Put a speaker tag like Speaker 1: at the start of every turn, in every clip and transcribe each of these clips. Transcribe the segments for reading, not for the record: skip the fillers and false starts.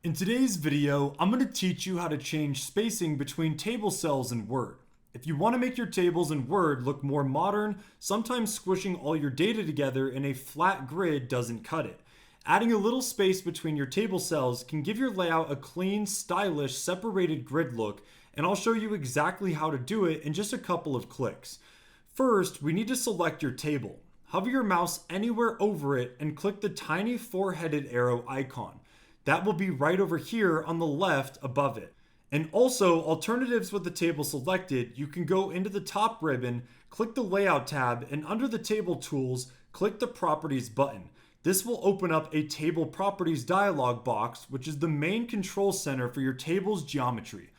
Speaker 1: In today's video, I'm going to teach you how to change spacing between table cells in Word. If you want to make your tables in Word look more modern, sometimes squishing all your data together in a flat grid doesn't cut it. Adding a little space between your table cells can give your layout a clean, stylish, separated grid look, and I'll show you exactly how to do it in just a couple of clicks. First, we need to select your table. Hover your mouse anywhere over it and click the tiny four-headed arrow icon. That will be right over here on the left above it. And also, alternatives with the table selected, you can go into the top ribbon, click the Layout tab, and under the Table Tools, click the Properties button. This will open up a Table Properties dialog box, which is the main control center for your table's geometry.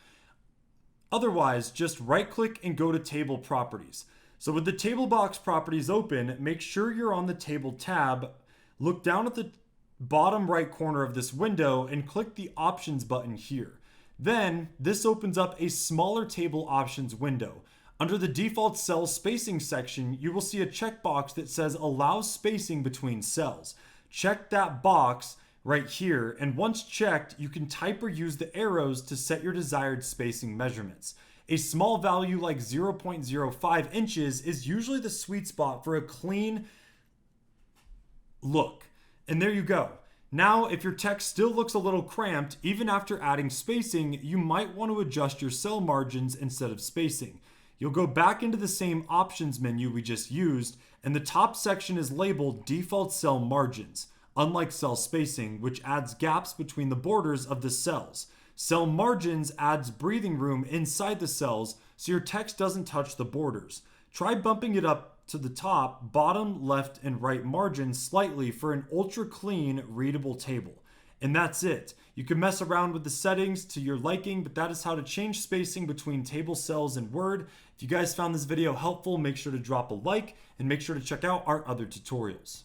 Speaker 1: Otherwise, just right-click and go to Table Properties. So with the Table Box Properties open, make sure you're on the Table tab, look down at the bottom right corner of this window and click the Options button here. Then, this opens up a smaller Table Options window. Under the Default Cell Spacing section, you will see a checkbox that says Allow Spacing Between Cells. Check that box right here, and once checked, you can type or use the arrows to set your desired spacing measurements. A small value like 0.05 inches is usually the sweet spot for a clean look. And there you go. Now, if your text still looks a little cramped, even after adding spacing, you might want to adjust your cell margins instead of spacing. You'll go back into the same options menu we just used, and the top section is labeled Default Cell Margins, unlike cell spacing, which adds gaps between the borders of the cells. Cell margins adds breathing room inside the cells so your text doesn't touch the borders. Try bumping it up to the top, bottom, left, and right margins slightly for an ultra clean, readable table. And that's it. You can mess around with the settings to your liking, but that is how to change spacing between table cells in Word. If you guys found this video helpful, make sure to drop a like and make sure to check out our other tutorials.